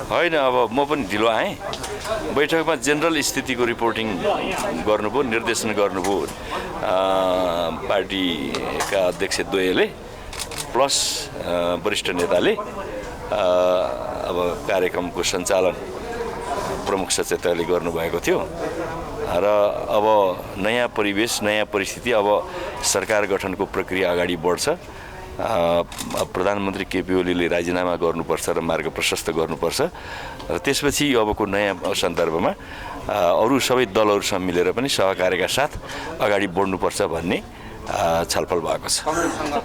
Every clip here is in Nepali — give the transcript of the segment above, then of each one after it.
होइन अब म पनि ढिलो आएँ बैठकमा जेनरल स्थितिको रिपोर्टिङ गर्नुभयो निर्देशन गर्नुभयो पार्टीका अध्यक्ष द्वयले प्लस वरिष्ठ नेताले अब कार्यक्रमको सञ्चालन प्रमुख सचेतकले गर्नुभएको थियो र अब नयाँ परिवेश नयाँ परिस्थिति अब सरकार गठनको प्रक्रिया अगाडि बढ्छ प्रधानमन्त्री केपी ओलीले राजीनामा गर्नुपर्छ र मार्ग प्रशस्त गर्नुपर्छ र त्यसपछि अबको नयाँ सन्दर्भमा अरू सबै दलहरूसँग मिलेर पनि सहकार्यका साथ अगाडि बढ्नुपर्छ भन्ने छलफल भएको छ।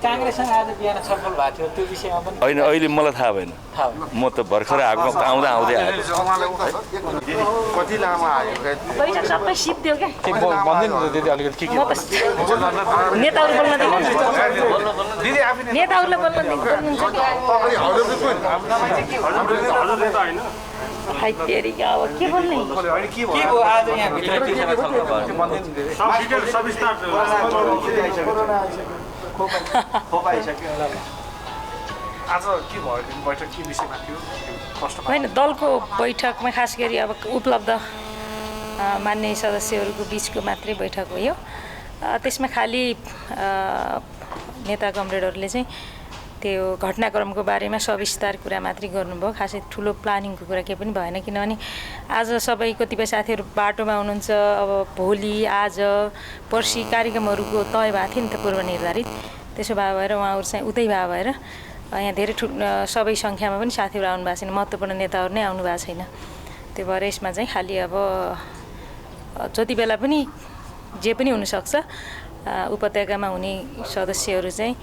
कांग्रेससँग आज बिहान छलफल भएको थियो त्यो विषयमा पनि होइन अहिले मलाई थाहा भएन म त भर्खर आएको आउँदै आएको कति लामो आयो बैठक सबै सिद्धियो क्या भन्दैन दिदी अलिकति के नेताहरू बोल्न दिनु दिदी आफै नेताहरूलाई बोल्न दिनुहुन्छ हाइ तेरिका अब के बोल्ने के भयो आज यहाँ भित्र के छलफल आज के भयो बैठक के विषयमा थियो होइन दलको बैठकमा खास गरी अब उपलब्ध मान्य सदस्यहरूको बिचको मात्रै बैठक हो यो त्यसमा खालि नेता कमरेडहरूले चाहिँ त्यो घटनाक्रमको बारेमा सविस्तार कुरा मात्रै गर्नुभयो खासै ठुलो प्लानिङको कुरा केही पनि भएन किनभने आज सबै कतिपय साथीहरू बाटोमा हुनुहुन्छ अब भोलि आज पर्सि कार्यक्रमहरूको तय भएको थियो नि त पूर्व निर्धारित त्यसो भएर उहाँहरू चाहिँ उतै भएर यहाँ धेरै सबै सङ्ख्यामा पनि साथीहरू आउनु भएको छैन महत्त्वपूर्ण नेताहरू नै आउनु भएको छैन त्यो भएर यसमा चाहिँ खालि अब जति बेला पनि जे पनि हुनसक्छ उपत्यकामा हुने सदस्यहरू चाहिँ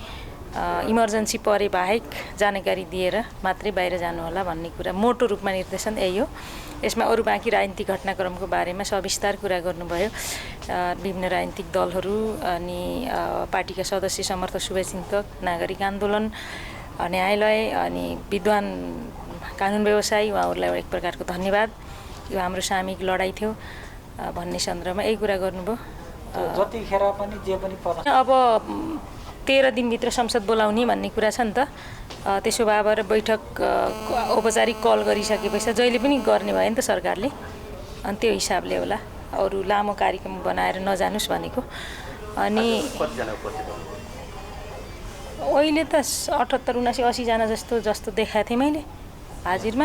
इमर्जेन्सी परे बाहेक जानकारी दिएर मात्रै बाहिर जानुहोला भन्ने कुरा मोटो रूपमा निर्देशन यही हो। यसमा अरू बाँकी राजनीतिक घटनाक्रमको बारेमा सविस्तार कुरा गर्नुभयो विभिन्न राजनीतिक दलहरू अनि पार्टीका सदस्य समर्थक शुभचिन्तक नागरिक आन्दोलन न्यायालय अनि विद्वान कानुन व्यवसायी उहाँहरूलाई एक प्रकारको धन्यवाद यो हाम्रो सामूहिक लडाइँ थियो भन्ने सन्दर्भमा यही कुरा गर्नुभयो। जतिखेर पनि जे पनि पर्छ अब 13 दिनभित्र संसद बोलाउने भन्ने कुरा छ नि त त्यसो भएर बैठक औपचारिक कल गरिसकेपछि जहिले पनि गर्ने भयो नि त सरकारले अनि त्यो हिसाबले होला अरू लामो कार्यक्रम बनाएर नजानुस् भनेको अनि अहिले त 78 79 80 जना जस्तो देखाएको थिएँ मैले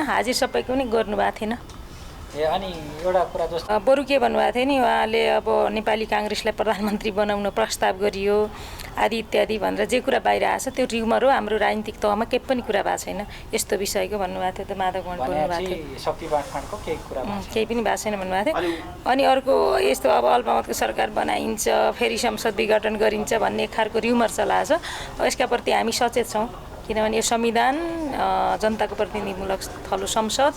हाजिर सबैको पनि गर्नुभएको थिएन अनि एउटा कुरा जस्तो बरु के भन्नुभएको थियो नि उहाँले अब नेपाली काङ्ग्रेसलाई प्रधानमन्त्री बनाउन प्रस्ताव गरियो आदि इत्यादि भनेर जे कुरा बाहिर आएछ त्यो र्युमर हो हाम्रो राजनीतिक तहमा केही पनि कुरा भएको छैन यस्तो विषयको भन्नुभएको थियो त माधव गण बोल्नुभएको थियो शक्ति बाँडफाँडको केही कुरा केही पनि भएको छैन भन्नुभएको थियो अनि अर्को यस्तो अब अल्पमतको सरकार बनाइन्छ फेरि संसद विघटन गरिन्छ भन्ने एक खालको र्युमर चलाएछ यसका प्रति हामी सचेत छौँ किनभने यो संविधान जनताको प्रतिनिधिमूलक थलो संसद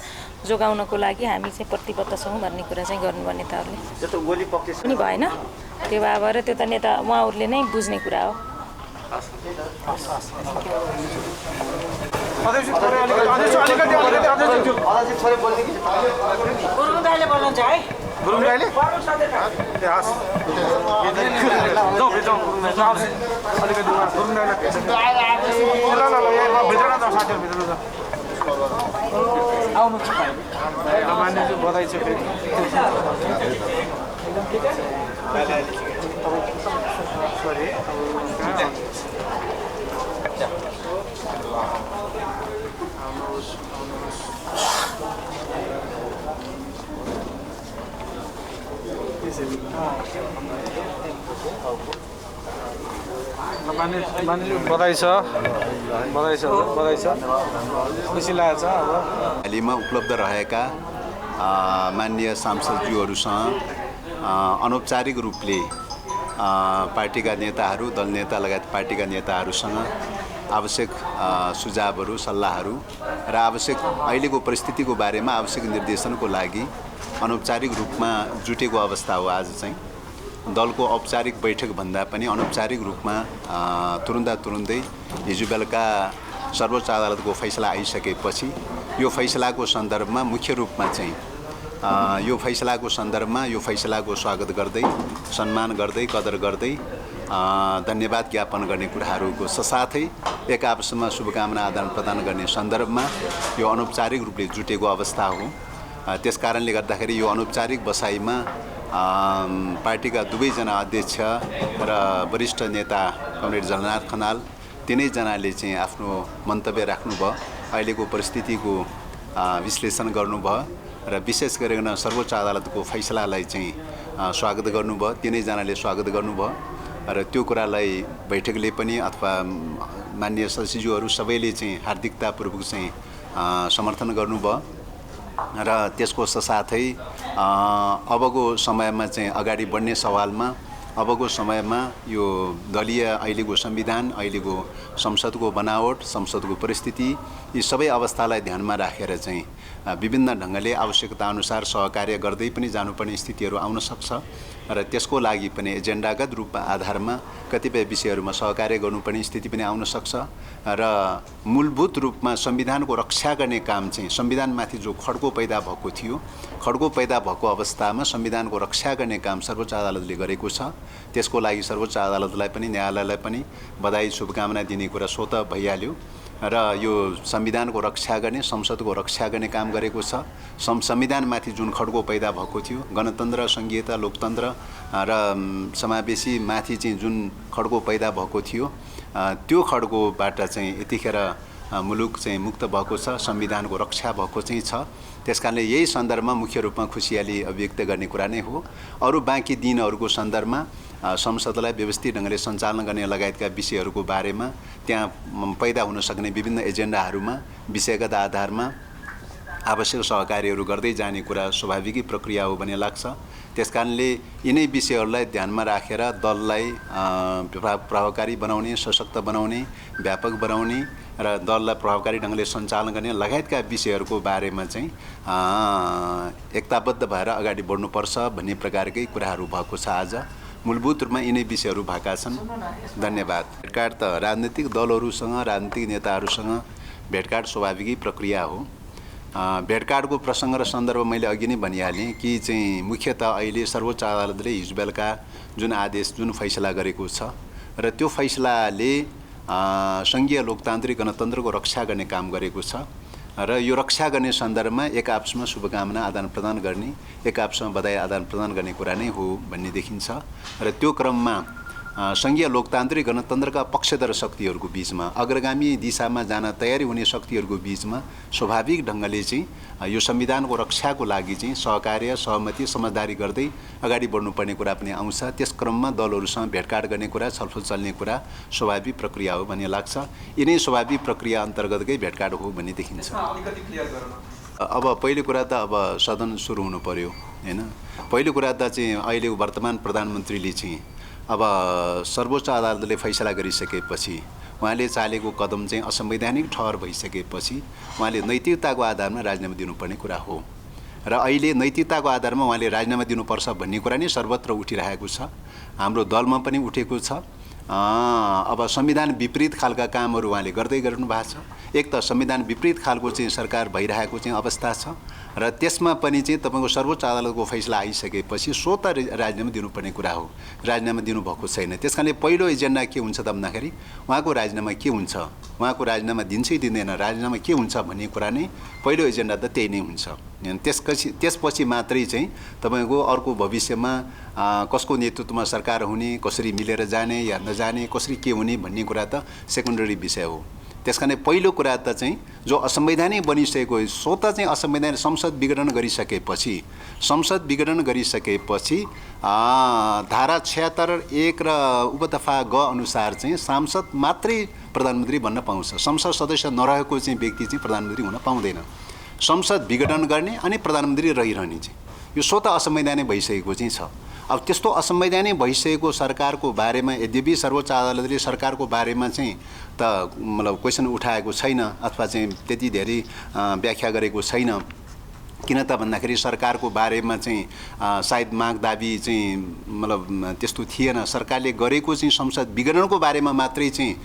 जोगाउनको लागि हामी चाहिँ प्रतिबद्ध छौँ भन्ने कुरा चाहिँ गर्नुभयो नेताहरूले पनि भएन त्यो भएर त्यो त नेता उहाँहरूले नै बुझ्ने कुरा हो। गुरुङ दाइले आउनु मान्यज्यू बधाई छ फेरि बधाई छ खुसी लागेको छ। अब हालैमा उपलब्ध रहेका माननीय सांसदज्यूहरूसँग अनौपचारिक रूपले पार्टीका नेताहरू दल नेता लगायत पार्टीका नेताहरूसँग आवश्यक सुझावहरू सल्लाहहरू र आवश्यक अहिलेको परिस्थितिको बारेमा आवश्यक निर्देशनको लागि अनौपचारिक रूपमा जुटेको अवस्था हो। आज चाहिँ दलको औपचारिक बैठक भन्दा पनि अनौपचारिक रूपमा तुरुन्तै हिजो बेलुका सर्वोच्च अदालतको फैसला आइसकेपछि यो फैसलाको सन्दर्भमा मुख्य रूपमा चाहिँ यो फैसलाको सन्दर्भमा यो फैसलाको स्वागत गर्दै सम्मान गर्दै कदर गर्दै धन्यवाद ज्ञापन गर्ने कुराहरूको साथै एक आपसमा शुभकामना आदान प्रदान गर्ने सन्दर्भमा यो अनौपचारिक रूपले जुटेको अवस्था हो। त्यसकारणले गर्दाखेरि यो अनौपचारिक बसाइमा पार्टीका दुवैजना अध्यक्ष र वरिष्ठ नेता कमरेड झलनाथ खनाल तीनैजनाले चाहिँ आफ्नो मन्तव्य राख्नुभयो, अहिलेको परिस्थितिको विश्लेषण गर्नुभयो र विशेष गरिकन सर्वोच्च अदालतको फैसलालाई चाहिँ स्वागत गर्नुभयो। तीनैजनाले स्वागत गर्नुभयो र त्यो कुरालाई बैठकले पनि अथवा माननीय सदस्यज्यूहरू सबैले चाहिँ हार्दिकतापूर्वक चाहिँ समर्थन गर्नुभयो र त्यसको साथै अबको समयमा चाहिँ अगाडि बढ्ने सवालमा अबको समयमा यो दलीय अहिलेको संविधान, अहिलेको संसदको बनावट, संसदको परिस्थिति, यी सबै अवस्थालाई ध्यानमा राखेर चाहिँ विभिन्न ढङ्गले आवश्यकताअनुसार सहकार्य गर्दै पनि जानुपर्ने स्थितिहरू आउन सक्छ र त्यसको लागि पनि एजेन्डागत रूपमा आधारमा कतिपय विषयहरूमा सहकार्य गर्नुपर्ने स्थिति पनि आउन सक्छ र मूलभूत रूपमा संविधानको रक्षा गर्ने काम चाहिँ संविधानमाथि जो खड्को पैदा भएको थियो, खड्को पैदा भएको अवस्थामा संविधानको रक्षा गर्ने काम सर्वोच्च अदालतले गरेको छ। त्यसको लागि सर्वोच्च अदालतलाई पनि न्यायालयलाई पनि बधाई शुभकामना दिने कुरा स्वतः भइहाल्यो र यो संविधानको रक्षा गर्ने, संसदको रक्षा गर्ने काम गरेको छ। संविधानमाथि जुन खड्को पैदा भएको थियो, गणतन्त्र, संघीयता, लोकतन्त्र र समावेशी माथि चाहिँ जुन खड्को पैदा भएको थियो, त्यो खड्कोबाट चाहिँ यतिखेर मुलुक चाहिँ मुक्त भएको छ, संविधानको रक्षा भएको चाहिँ छ। त्यसकारणले यही सन्दर्भमा मुख्य रूपमा खुसियाली अभिव्यक्त गर्ने कुरा नै हो। अरू बाँकी दिनहरूको सन्दर्भमा संसदलाई व्यवस्थित ढङ्गले सञ्चालन गर्ने लगायतका विषयहरूको बारेमा त्यहाँ पैदा हुन सक्ने विभिन्न एजेन्डाहरूमा विषयगत आधारमा आवश्यक सहकार्यहरू गर्दै जाने कुरा स्वाभाविकै प्रक्रिया हो भन्ने लाग्छ। त्यसकारणले यिनै विषयहरूलाई ध्यानमा राखेर दललाई प्रभावकारी बनाउने, सशक्त बनाउने, व्यापक बनाउने र दललाई प्रभावकारी ढङ्गले सञ्चालन गर्ने लगायतका विषयहरूको बारेमा चाहिँ एकताबद्ध भएर अगाडि बढ्नुपर्छ भन्ने प्रकारकै कुराहरू भएको छ। आज मूलभूत रूपमा यिनै विषयहरू भएका छन्। धन्यवाद। भेटघाट त राजनीतिक दलहरूसँग, राजनीतिक नेताहरूसँग भेटघाट स्वाभाविकै प्रक्रिया हो। भेटघाटको प्रसङ्ग र सन्दर्भ मैले अघि नै भनिहालेँ कि चाहिँ मुख्यतः अहिले सर्वोच्च अदालतले हिजो बेलुका जुन आदेश, जुन फैसला गरेको छ र त्यो फैसलाले सङ्घीय लोकतान्त्रिक गणतन्त्रको रक्षा गर्ने काम गरेको छ र यो रक्षा गर्ने सन्दर्भमा एक आपसमा शुभकामना आदान प्रदान गर्ने, एक आपसमा बधाई आदान प्रदान गर्ने कुरा नै हो भन्ने देखिन्छ र त्यो क्रममा सङ्घीय लोकतान्त्रिक गणतन्त्रका पक्षधर शक्तिहरूको बिचमा, अग्रगामी दिशामा जान तयारी हुने शक्तिहरूको बिचमा स्वाभाविक ढङ्गले चाहिँ यो संविधानको रक्षाको लागि चाहिँ सहकार्य, सहमति, समझदारी गर्दै अगाडि बढ्नुपर्ने कुरा पनि आउँछ। त्यस क्रममा दलहरूसँग भेटघाट गर्ने कुरा, छलफल चल्ने कुरा स्वाभाविक प्रक्रिया हो भन्ने लाग्छ। यिनै स्वाभाविक प्रक्रिया अन्तर्गतकै भेटघाट हो भन्ने देखिन्छ। अब पहिलो कुरा त अब सदन सुरु हुनु पर्यो हैन। पहिलो कुरा त चाहिँ अहिले वर्तमान प्रधानमन्त्रीले चाहिँ अब सर्वोच्च अदालतले फैसला गरिसकेपछि उहाँले चालेको कदम चाहिँ असंवैधानिक ठहर भइसकेपछि उहाँले नैतिकताको आधारमा राजीनामा दिनुपर्ने कुरा हो र अहिले नैतिकताको आधारमा उहाँले राजीनामा दिनुपर्छ भन्ने कुरा नै सर्वत्र उठिरहेको छ। हाम्रो दलमा पनि उठेको छ। अब संविधान विपरीत खालका कामहरू उहाँले गर्दै गर्नु भएको छ। एक त संविधान विपरीत खालको चाहिँ सरकार भइरहेको चाहिँ अवस्था छ र त्यसमा पनि चाहिँ तपाईँको सर्वोच्च अदालतको फैसला आइसकेपछि स्वतः राजीनामा दिनुपर्ने कुरा हो। राजीनामा दिनुभएको छैन। त्यसकारणले पहिलो एजेन्डा के हुन्छ त भन्दाखेरि उहाँको राजीनामा के हुन्छ, उहाँको राजीनामा दिन्छ दिँदैन, राजीनामा के हुन्छ भन्ने कुरा नै पहिलो एजेन्डा त त्यही नै हुन्छ। त्यसपछि मात्रै चाहिँ तपाईँको अर्को भविष्यमा कसको नेतृत्वमा सरकार हुने, कसरी मिलेर जाने या नजाने, कसरी के हुने भन्ने कुरा त सेकेन्डरी विषय हो। त्यसकारण पहिलो कुरा त चाहिँ जो असंवैधानिक बनिसकेको स्वतः चाहिँ असंवैधानिक संसद विघटन गरिसकेपछि धारा 76(1) र उपदफा ग अनुसार चाहिँ सांसद मात्रै प्रधानमन्त्री बन्न पाउँछ। संसद सदस्य नरहेको चाहिँ व्यक्ति चाहिँ प्रधानमन्त्री हुन पाउँदैन। संसद विघटन गर्ने अनि प्रधानमन्त्री रहिरहने चाहिँ यो स्वतः असंवैधानिक भइसकेको चाहिँ छ। अब त्यस्तो असंवैधानिक भइसकेको सरकारको बारेमा यद्यपि सर्वोच्च अदालतले सरकारको बारेमा चाहिँ त मतलब क्वेसन उठाएको छैन अथवा चाहिँ त्यति धेरै व्याख्या गरेको छैन किन त भन्दाखेरि सरकारको बारेमा चाहिँ सायद माग दाबी चाहिँ मतलब त्यस्तो थिएन। सरकारले गरेको चाहिँ संसद विघटनको बारेमा मात्रै चाहिँ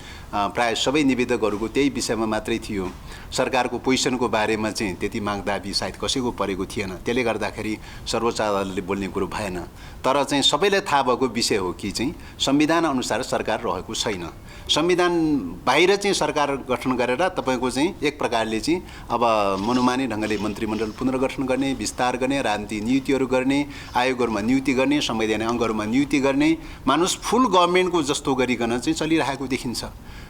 प्रायः सबै निवेदकहरूको त्यही विषयमा मात्रै थियो। सरकारको पोजिसनको बारेमा चाहिँ त्यति माग दाबी सायद कसैको परेको थिएन। त्यसले गर्दाखेरि सर्वोच्च अदालतले बोल्ने कुरो भएन। तर चाहिँ सबैलाई थाहा भएको विषय हो कि चाहिँ संविधान अनुसार सरकार रहेको छैन। संविधान बाहिर चाहिँ सरकार गठन गरेर तपाईँको चाहिँ एक प्रकारले चाहिँ अब मनोमानी ढङ्गले मन्त्रीमण्डल पुनर्गठन गर्ने, विस्तार गर्ने, राजनीतिक नियुक्तिहरू गर्ने, आयोगहरूमा नियुक्ति गर्ने, संवैधानिक अङ्गहरूमा नियुक्ति गर्ने, मानुस फुल गभर्मेन्टको जस्तो गरिकन चाहिँ चलिरहेको देखिन्छ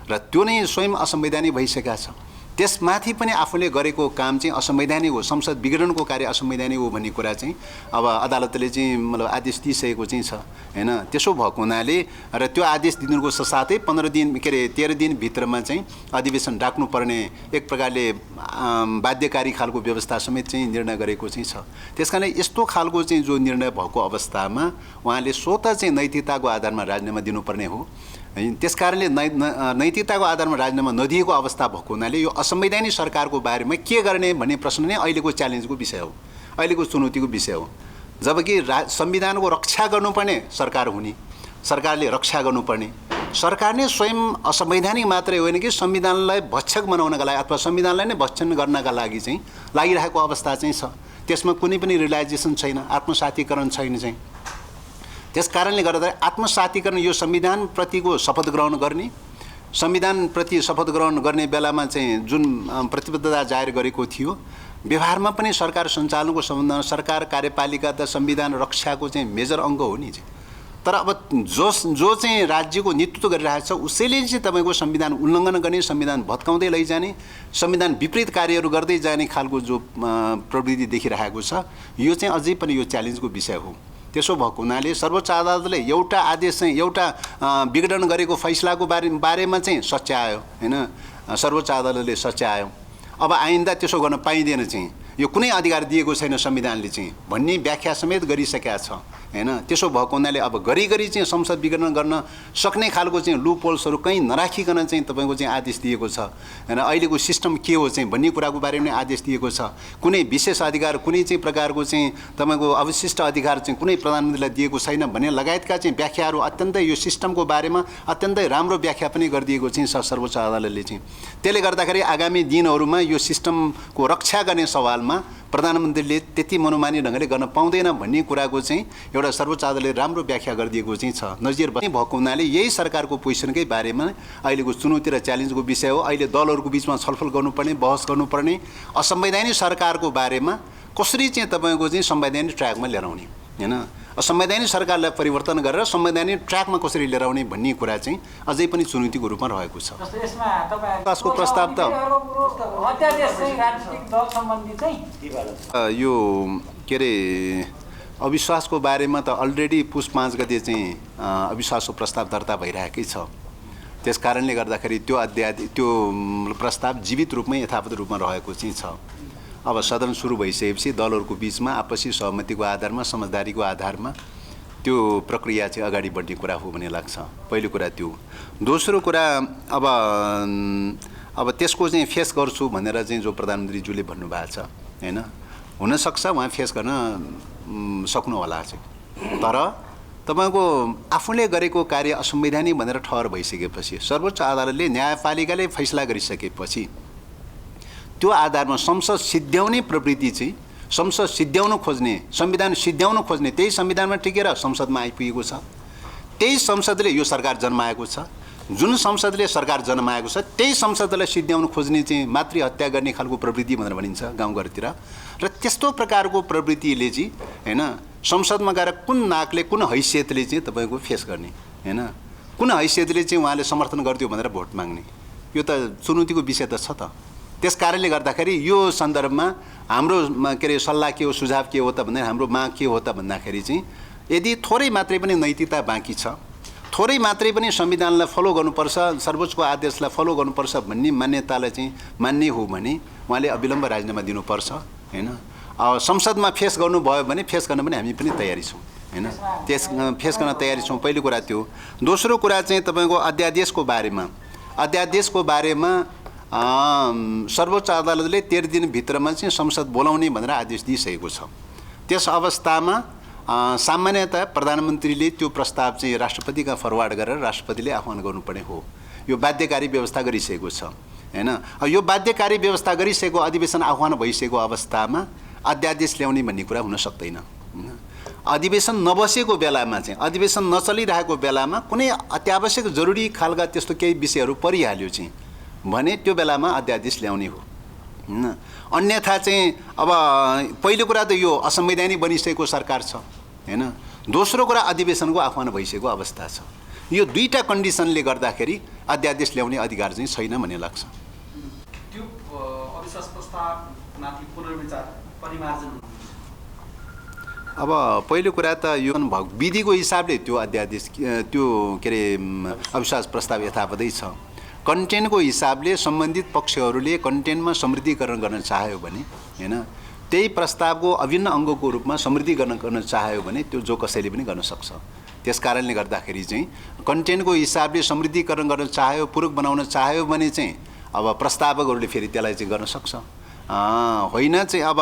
र त्यो नै स्वयं असंवैधानिक भइसकेका छ। त्यसमाथि पनि आफूले गरेको काम चाहिँ असंवैधानिक हो, संसद विघटनको कार्य असंवैधानिक हो भन्ने कुरा चाहिँ अब अदालतले चाहिँ मतलब आदेश दिइसकेको चाहिँ छ हैन। त्यसो भएको हुनाले र त्यो आदेश दिनुको साथै 15 दिन के अरे 13 दिनभित्रमा चाहिँ अधिवेशन डाक्नुपर्ने एक प्रकारले बाध्यकारी खालको व्यवस्था समेत चाहिँ निर्णय गरेको चाहिँ छ। त्यसकारणले यस्तो खालको चाहिँ जो निर्णय भएको अवस्थामा उहाँले स्वतः चाहिँ नैतिकताको आधारमा राजीनामा दिनुपर्ने हो। त्यसकारणले नैतिकताको आधारमा राजीनामा नदिएको अवस्था भएको हुनाले यो असंवैधानिक सरकारको बारेमा के गर्ने भन्ने प्रश्न नै अहिलेको च्यालेन्जको विषय हो, अहिलेको चुनौतीको विषय हो। जबकि संविधानको रक्षा गर्नुपर्ने सरकार हुने, सरकारले रक्षा गर्नुपर्ने, सरकार नै स्वयं असंवैधानिक मात्रै होइन कि संविधानलाई भक्षक बनाउनका लागि अथवा संविधानलाई नै भक्षण गर्नका लागि चाहिँ लागिरहेको अवस्था चाहिँ छ। त्यसमा कुनै पनि रियलाइजेसन छैन, आत्मसातीकरण छैन चाहिँ। त्यस कारणले गर्दा आत्मसातीकरण यो संविधानप्रतिको शपथ ग्रहण गर्ने, संविधानप्रति शपथ ग्रहण गर्ने बेलामा चाहिँ जुन प्रतिबद्धता जाहेर गरेको थियो, व्यवहारमा पनि सरकार सञ्चालनको सम्बन्धमा सरकार कार्यपालिका त संविधान रक्षाको चाहिँ मेजर अङ्ग हो नि चाहिँ। तर अब जो चाहिँ राज्यको नेतृत्व गरिरहेको छ उसैले चाहिँ तपाईँको संविधान उल्लङ्घन गर्ने, संविधान भत्काउँदै लैजाने, संविधान विपरीत कार्यहरू गर्दै जाने खालको जो प्रवृत्ति देखिरहेको छ, यो चाहिँ अझै पनि यो च्यालेन्जको विषय हो। त्यसो भएको हुनाले सर्वोच्च अदालतले एउटा आदेश चाहिँ एउटा विघटन गरेको फैसलाको बारेमा चाहिँ सच्यायो हैन, सर्वोच्च अदालतले सच्यायो। अब आइन्दा त्यसो गर्न पाइँदैन चाहिँ, यो कुनै अधिकार दिएको छैन संविधानले चाहिँ भन्ने व्याख्या समेत गरिसकेका छ हैन। त्यसो भएको हुनाले अब घरिघरि चाहिँ संसद विघटन गर्न सक्ने खालको चाहिँ लुप होल्सहरू कहीँ नराखिकन चाहिँ तपाईँको चाहिँ आदेश दिएको छ हैन। अहिलेको सिस्टम के हो चाहिँ भन्ने कुराको बारेमा आदेश दिएको छ। कुनै विशेष अधिकार, कुनै चाहिँ प्रकारको चाहिँ तपाईँको अवशिष्ट अधिकार चाहिँ कुनै प्रधानमन्त्रीलाई दिएको छैन भन्ने लगायतका चाहिँ व्याख्याहरू अत्यन्तै यो सिस्टमको बारेमा अत्यन्तै राम्रो व्याख्या पनि गरिदिएको चाहिँ छ सर्वोच्च अदालतले चाहिँ। त्यसले गर्दाखेरि आगामी दिनहरूमा यो सिस्टमको रक्षा गर्ने सवालमा प्रधानमन्त्रीले त्यति मनोमानी ढङ्गले गर्न पाउँदैन भन्ने कुराको चाहिँ एउटा सर्वोच्च अदालतले राम्रो व्याख्या गरिदिएको चाहिँ छ। नजिर भएको हुनाले यही सरकारको पोजिसनकै बारेमा अहिलेको चुनौती र च्यालेन्जको विषय हो। अहिले दलहरूको बिचमा छलफल गर्नुपर्ने, बहस गर्नुपर्ने, असंवैधानिक सरकारको बारेमा कसरी चाहिँ तपाईँको चाहिँ संवैधानिक ट्र्याकमा लिएर आउने हैन, संवैधानिक सरकारलाई परिवर्तन गरेर संवैधानिक ट्र्याकमा कसरी लिएर आउने भन्ने कुरा चाहिँ अझै पनि चुनौतीको रूपमा रहेको छ। यसको प्रस्ताव त यो के अरे अविश्वासको बारेमा त अलरेडी पुस 5 गते चाहिँ अविश्वासको प्रस्ताव दर्ता भइरहेकै छ। त्यस कारणले गर्दाखेरि त्यो प्रस्ताव जीवित रूपमै यथावत रूपमा रहेको चाहिँ छ। अब सदन सुरु भइसकेपछि दलहरूको बिचमा आपसी सहमतिको आधारमा, समझदारीको आधारमा त्यो प्रक्रिया चाहिँ अगाडि बढ्ने कुरा हो भन्ने लाग्छ। पहिलो कुरा त्यो। दोस्रो कुरा अब त्यसको चाहिँ फेस गर्छु भनेर चाहिँ जो प्रधानमन्त्रीज्यूले भन्नुभएको छ हैन, हुनसक्छ उहाँ फेस गर्न सक्नु होला चाहिँ। तर तपाईँको आफूले गरेको कार्य असंवैधानिक भनेर ठहर भइसकेपछि सर्वोच्च अदालतले न्यायपालिकाले फैसला गरिसकेपछि त्यो आधारमा संसद सिद्ध्याउने प्रवृत्ति चाहिँ संसद सिद्ध्याउन खोज्ने, संविधान सिद्ध्याउन खोज्ने त्यही संविधानमा टिकेर संसदमा आइपुगेको छ। त्यही संसदले यो सरकार जन्माएको छ। जुन संसदले सरकार जन्माएको छ त्यही संसदलाई सिद्ध्याउन खोज्ने चाहिँ मातृहत्या गर्ने खालको प्रवृत्ति भनेर भनिन्छ गाउँघरतिर। र त्यस्तो प्रकारको प्रवृत्तिले चाहिँ हैन संसदमा गएर कुन नाकले, कुन हैसियतले चाहिँ तपाईँको फेस गर्ने हैन, कुन हैसियतले चाहिँ उहाँले समर्थन गरिदियो भनेर भोट माग्ने, यो त चुनौतीको विषय त छ त। त्यस कारणले गर्दाखेरि यो सन्दर्भमा हाम्रो के अरे सल्लाह के हो, सुझाव के हो त भन्दा हाम्रो माग के हो त भन्दाखेरि चाहिँ यदि थोरै मात्रै पनि नैतिकता बाँकी छ, थोरै मात्रै पनि संविधानलाई फलो गर्नुपर्छ, सर्वोच्चको आदेशलाई फलो गर्नुपर्छ भन्ने मान्यतालाई चाहिँ मान्ने हो भने उहाँले अविलम्ब राजीनामा दिनुपर्छ हैन। संसदमा फेस गर्नुभयो भने फेस गर्न पनि हामी पनि तयारी छौँ हैन, फेस गर्न तयारी छौँ। पहिलो कुरा त्यो। दोस्रो कुरा चाहिँ तपाईँको अध्यादेशको बारेमा सर्वोच्च अदालतले 13 दिनभित्रमा चाहिँ संसद बोलाउने भनेर आदेश दिइसकेको छ। त्यस अवस्थामा सामान्यतः प्रधानमन्त्रीले त्यो प्रस्ताव चाहिँ राष्ट्रपतिका फरवार्ड गरेर राष्ट्रपतिले आह्वान गर्नुपर्ने हो। यो बाध्यकारी व्यवस्था गरिसकेको छ हैन। यो बाध्यकारी व्यवस्था गरिसकेको अधिवेशन आह्वान भइसकेको अवस्थामा अध्यादेश ल्याउने भन्ने कुरा हुन सक्दैन। अधिवेशन नबसेको बेलामा चाहिँ अधिवेशन नचलिरहेको बेलामा कुनै अत्यावश्यक जरुरी खालका त्यस्तो केही विषयहरू परिहाल्यो चाहिँ भने त्यो बेलामा अध्यादेश ल्याउने हो हैन। अन्यथा चाहिँ अब पहिलो कुरा त यो असंवैधानिक बनिसकेको सरकार छ हैन। दोस्रो कुरा अधिवेशनको आह्वान भइसकेको अवस्था छ। यो दुईटा कन्डिसनले गर्दाखेरि अध्यादेश ल्याउने अधिकार चाहिँ छैन भन्ने लाग्छ। त्यो अविश्वास प्रस्तावमाथि पुनर्विचार परिमार्जन अब पहिलो कुरा त यो विधिको हिसाबले त्यो अध्यादेश त्यो के अरे अविश्वास प्रस्ताव यथावतै छ। कन्टेन्टको हिसाबले सम्बन्धित पक्षहरूले कन्टेन्टमा समृद्धीकरण गर्न चाह्यो भने हैन त्यही प्रस्तावको अभिन्न अङ्गको रूपमा समृद्धीकरण गर्न चाह्यो भने त्यो जो कसैले पनि गर्न सक्छ। त्यस कारणले गर्दाखेरि चाहिँ कन्टेन्टको हिसाबले समृद्धीकरण गर्न चाह्यो, पूरक बनाउन चाह्यो भने चाहिँ अब प्रस्तावकहरूले फेरि त्यसलाई चाहिँ गर्न सक्छ। होइन चाहिँ अब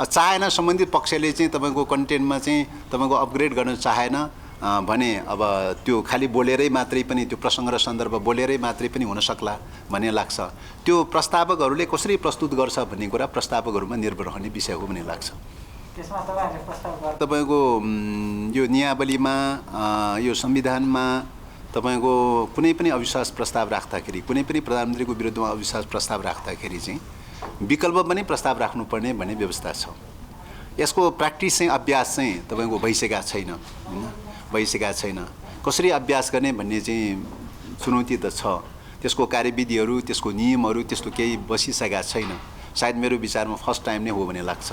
चाहेन सम्बन्धित पक्षले चाहिँ तपाईँको कन्टेन्टमा चाहिँ तपाईँको अपग्रेड गर्न चाहेन भने अब त्यो खालि बोलेरै मात्रै पनि त्यो प्रसङ्ग र सन्दर्भ बोलेरै मात्रै पनि हुन सक्ला भन्ने लाग्छ। त्यो प्रस्तावकहरूले कसरी प्रस्तुत गर्छ भन्ने कुरा प्रस्तावकहरूमा निर्भर रहने विषय हो भन्ने लाग्छ। त्यसमा तपाईँहरूले प्रस्ताव गर्नु तपाईँको यो नियावलीमा यो संविधानमा तपाईँको कुनै पनि अविश्वास प्रस्ताव राख्दाखेरि कुनै पनि प्रधानमन्त्रीको विरुद्धमा अविश्वास प्रस्ताव राख्दाखेरि चाहिँ विकल्प पनि प्रस्ताव राख्नुपर्ने भन्ने व्यवस्था छ। यसको प्र्याक्टिस चाहिँ अभ्यास चाहिँ तपाईँको भइसकेका छैन हैन, भइसकेका छैन। कसरी अभ्यास गर्ने भन्ने चाहिँ चुनौती त छ। त्यसको कार्यविधिहरू त्यसको नियमहरू त्यस्तो केही बसिसकेका छैन। सायद मेरो विचारमा फर्स्ट टाइम नै हो भन्ने लाग्छ।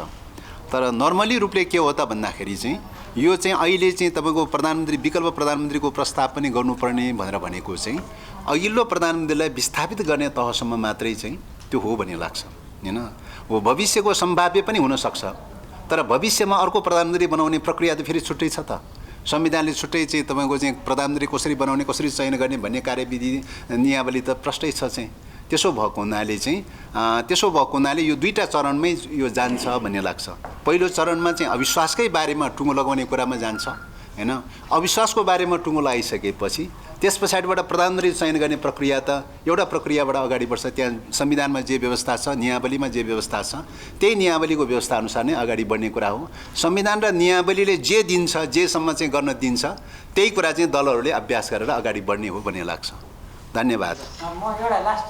तर नर्मली रूपले के हो त भन्दाखेरि चाहिँ यो चाहिँ अहिले चाहिँ तपाईँको प्रधानमन्त्री विकल्प प्रधानमन्त्रीको प्रस्ताव पनि गर्नुपर्ने भनेर भनेको चाहिँ अघिल्लो प्रधानमन्त्रीलाई विस्थापित गर्ने तहसम्म मात्रै चाहिँ त्यो हो भन्ने लाग्छ हैन। हो भविष्यको सम्भाव्य पनि हुनसक्छ तर भविष्यमा अर्को प्रधानमन्त्री बनाउने प्रक्रिया त फेरि छुट्टै छ त। संविधानले छुट्टै चाहिँ तपाईँको चाहिँ प्रधानमन्त्री कसरी बनाउने कसरी चयन गर्ने भन्ने कार्यविधि नियावली त प्रष्टै छ चाहिँ। त्यसो भएको हुनाले यो दुईटा चरणमै यो जान्छ भन्ने लाग्छ। पहिलो चरणमा चाहिँ अविश्वासकै बारेमा टुङ्गो लगाउने कुरामा जान्छ हैन। अविश्वासको बारेमा टुङ्गो लगाइसकेपछि त्यस पछाडिबाट प्रधानमन्त्री चयन गर्ने प्रक्रिया त एउटा प्रक्रियाबाट अगाडि बढ्छ। त्यहाँ संविधानमा जे व्यवस्था छ, नियावलीमा जे व्यवस्था छ त्यही नियावलीको व्यवस्था अनुसार नै अगाडि बढ्ने कुरा हो। संविधान र नियावलीले जे दिन्छ, जेसम्म चाहिँ गर्न दिन्छ त्यही कुरा चाहिँ दलहरूले अभ्यास गरेर अगाडि बढ्ने हो भन्ने लाग्छ। धन्यवाद। म एउटा लास्ट